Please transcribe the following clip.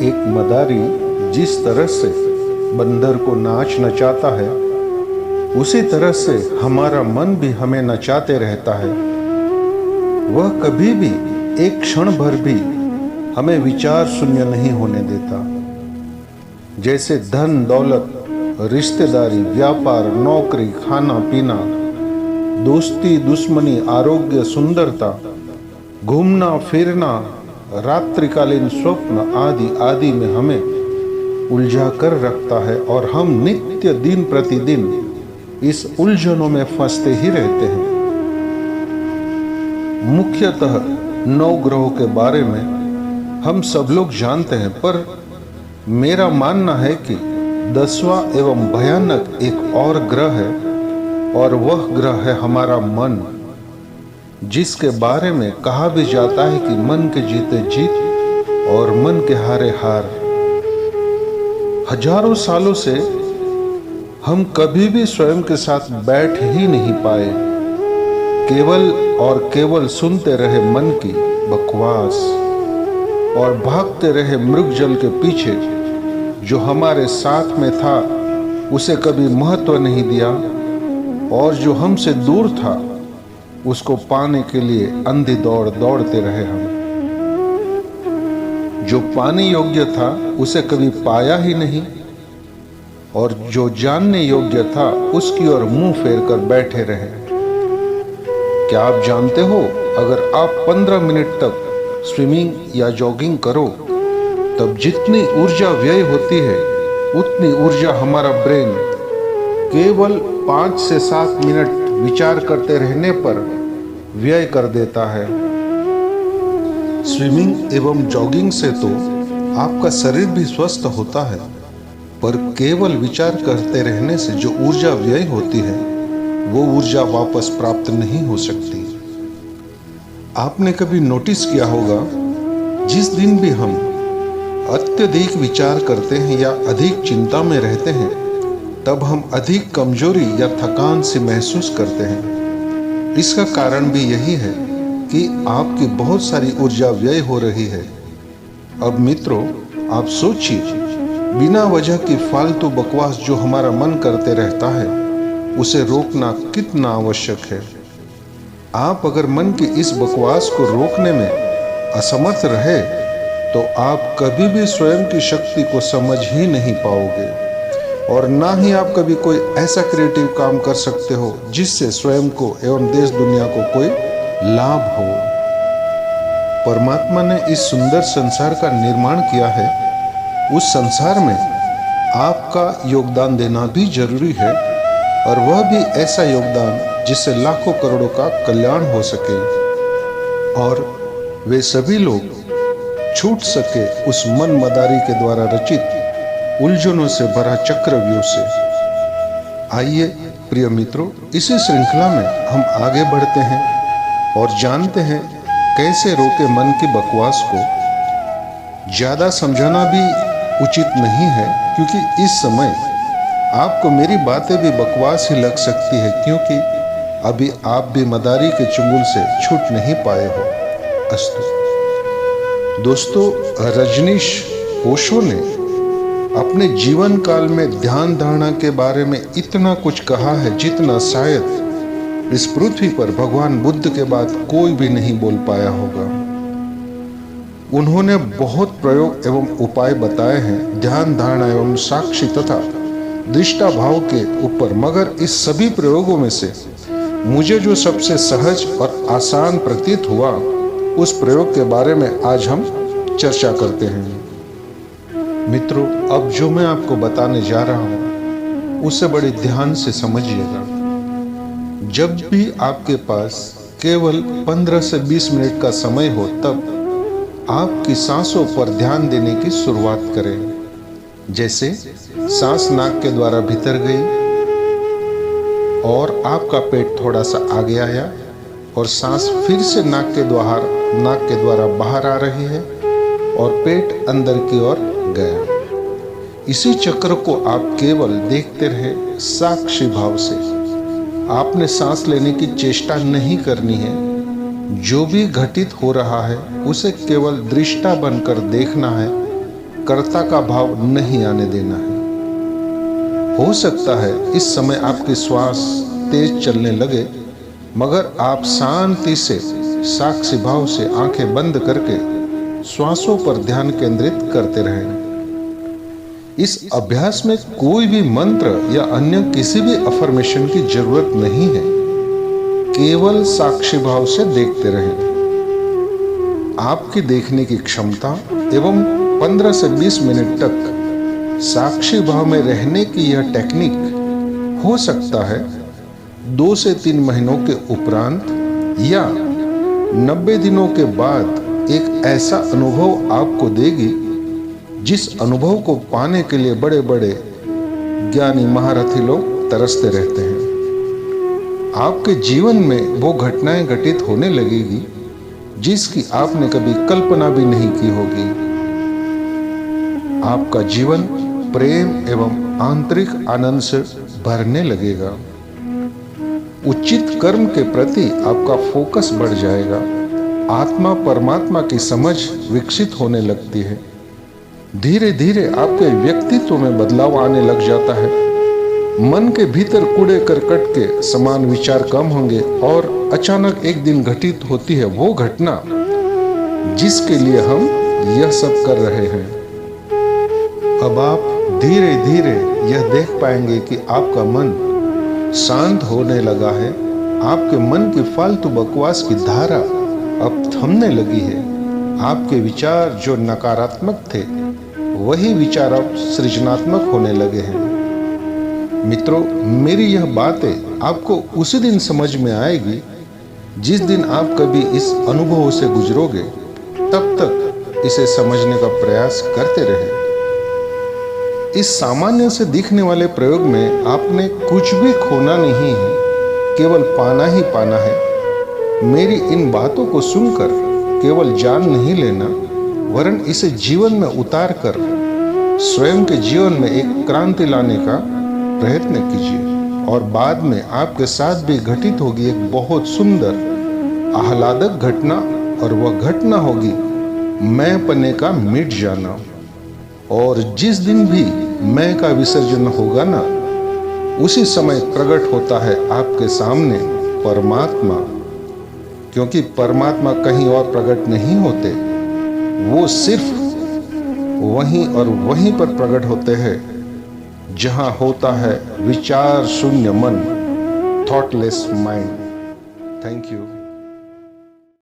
एक मदारी जिस तरह से बंदर को नाच नचाता है, उसी तरह से हमारा मन भी हमें नचाते रहता है। वह कभी भी एक क्षण भर भी हमें विचार शून्य नहीं होने देता। जैसे धन दौलत, रिश्तेदारी, व्यापार, नौकरी, खाना पीना, दोस्ती दुश्मनी, आरोग्य, सुंदरता, घूमना फिरना, रात्रिकालीन स्वप्न आदि आदि में हमें उलझा कर रखता है और हम नित्य दिन प्रतिदिन इस उलझनों में फंसते ही रहते हैं। मुख्यतः 9 ग्रहों के बारे में हम सब लोग जानते हैं, पर मेरा मानना है कि 10वां एवं भयानक एक और ग्रह है, और वह ग्रह है हमारा मन, जिसके बारे में कहा भी जाता है कि मन के जीते जीत और मन के हारे हार। हजारों सालों से हम कभी भी स्वयं के साथ बैठ ही नहीं पाए, केवल और केवल सुनते रहे मन की बकवास और भागते रहे मृगजल के पीछे। जो हमारे साथ में था उसे कभी महत्व नहीं दिया, और जो हमसे दूर था उसको पाने के लिए अंधी दौड़ दौड़ते रहे हम। जो पाने योग्य था उसे कभी पाया ही नहीं, और जो जानने योग्य था उसकी ओर मुंह फेर कर बैठे रहे। क्या आप जानते हो, अगर आप 15 मिनट तक स्विमिंग या जॉगिंग करो, तब जितनी ऊर्जा व्यय होती है उतनी ऊर्जा हमारा ब्रेन केवल 5 से 7 मिनट विचार करते रहने पर व्यय कर देता है। स्विमिंग एवं जॉगिंग से तो आपका शरीर भी स्वस्थ होता है, पर केवल विचार करते रहने से जो ऊर्जा व्यय होती है वो ऊर्जा वापस प्राप्त नहीं हो सकती। आपने कभी नोटिस किया होगा, जिस दिन भी हम अत्यधिक विचार करते हैं या अधिक चिंता में रहते हैं, तब हम अधिक कमजोरी या थकान से महसूस करते हैं। इसका कारण भी यही है कि आपकी बहुत सारी ऊर्जा व्यय हो रही है। अब मित्रों, आप सोचिए, बिना वजह की फालतू बकवास जो हमारा मन करते रहता है, उसे रोकना कितना आवश्यक है। आप अगर मन की इस बकवास को रोकने में असमर्थ रहे तो आप कभी भी स्वयं की शक्ति को समझ ही नहीं पाओगे, और ना ही आप कभी कोई ऐसा क्रिएटिव काम कर सकते हो जिससे स्वयं को एवं देश दुनिया को कोई लाभ हो। परमात्मा ने इस सुंदर संसार का निर्माण किया है। उस संसार में आपका योगदान देना भी जरूरी है, और वह भी ऐसा योगदान जिससे लाखों करोड़ों का कल्याण हो सके और वे सभी लोग छूट सके उस मन मदारी के द्वारा रचित उलझनों से भरा चक्रव्यूह से। आइए प्रिय मित्रों, इसी श्रृंखला में हम आगे बढ़ते हैं और जानते हैं कैसे रोके मन की बकवास को। ज्यादा समझाना भी उचित नहीं है, क्योंकि इस समय आपको मेरी बातें भी बकवास ही लग सकती है, क्योंकि अभी आप भी मदारी के चुंगल से छूट नहीं पाए हो। अस्तु दोस्तों, रजनीश ओशो ने अपने जीवन काल में ध्यान धारणा के बारे में इतना कुछ कहा है जितना शायद इस पृथ्वी पर भगवान बुद्ध के बाद कोई भी नहीं बोल पाया होगा। उन्होंने बहुत प्रयोग एवं उपाय बताए हैं ध्यान धारणा एवं साक्षी तथा दृष्टा भाव के ऊपर, मगर इस सभी प्रयोगों में से मुझे जो सबसे सहज और आसान प्रतीत हुआ, उस प्रयोग के बारे में आज हम चर्चा करते हैं। मित्रों, अब जो मैं आपको बताने जा रहा हूं उसे बड़े ध्यान से समझिएगा। जब भी आपके पास केवल 15 से 20 मिनट का समय हो, तब आपकी सांसों पर ध्यान देने की शुरुआत करें। जैसे सांस नाक के द्वारा भीतर गई और आपका पेट थोड़ा सा आगे आया, और सांस फिर से नाक के द्वारा बाहर आ रही है और पेट अंदर की ओर गया। इसी चक्र को आप केवल देखते रहे साक्षी भाव से। आपने सांस लेने की चेष्टा नहीं करनी है। जो भी घटित हो रहा है उसे केवल दृष्टा बनकर देखना है कर्ता का भाव नहीं आने देना है। हो सकता है इस समय आपकी श्वास तेज चलने लगे, मगर आप शांति से साक्षी भाव से आंखें बंद करके श्वासों पर ध्यान केंद्रित करते रहें। इस अभ्यास में कोई भी मंत्र या अन्य किसी भी अफर्मेशन की जरूरत नहीं है, केवल साक्षी भाव से देखते रहें। आपकी देखने की क्षमता एवं 15 से 20 मिनट तक साक्षी भाव में रहने की यह टेक्निक हो सकता है 2 से 3 महीनों के उपरांत या 90 दिनों के बाद एक ऐसा अनुभव आपको देगी जिस अनुभव को पाने के लिए बड़े बड़े ज्ञानी महारथी लोग तरसते रहते हैं। आपके जीवन में वो घटनाएं घटित होने लगेगी जिसकी आपने कभी कल्पना भी नहीं की होगी। आपका जीवन प्रेम एवं आंतरिक आनंद से भरने लगेगा। उचित कर्म के प्रति आपका फोकस बढ़ जाएगा। आत्मा परमात्मा की समझ विकसित होने लगती है। धीरे धीरे आपके व्यक्तित्व में बदलाव आने लग जाता है। मन के भीतर कूड़े करकट के समान विचार कम होंगे और अचानक एक दिन घटित होती है वो घटना जिसके लिए हम यह सब कर रहे हैं। अब आप धीरे धीरे यह देख पाएंगे कि आपका मन शांत होने लगा है। आपके मन की फालतू बकवास की धारा अब थमने लगी है। आपके विचार जो नकारात्मक थे वही विचार अब सृजनात्मक होने लगे हैं। मित्रों, मेरी यह बातें आपको उसी दिन समझ में आएगी जिस दिन आप कभी इस अनुभव से गुजरोगे। तब तक इसे समझने का प्रयास करते रहें। इस सामान्य से दिखने वाले प्रयोग में आपने कुछ भी खोना नहीं है, केवल पाना ही पाना है। मेरी इन बातों को सुनकर केवल जान नहीं लेना, वरन इसे जीवन में उतार कर स्वयं के जीवन में एक क्रांति लाने का प्रयत्न कीजिए और बाद में आपके साथ भी घटित होगी एक बहुत सुंदर आह्लादक घटना, और वह घटना होगी मैं पने का मिट जाना। और जिस दिन भी मैं का विसर्जन होगा ना, उसी समय प्रकट होता है आपके सामने परमात्मा, क्योंकि परमात्मा कहीं और प्रकट नहीं होते, वो सिर्फ वहीं और वहीं पर प्रकट होते हैं जहां होता है विचार शून्य मन, थॉटलेस माइंड। Thank you.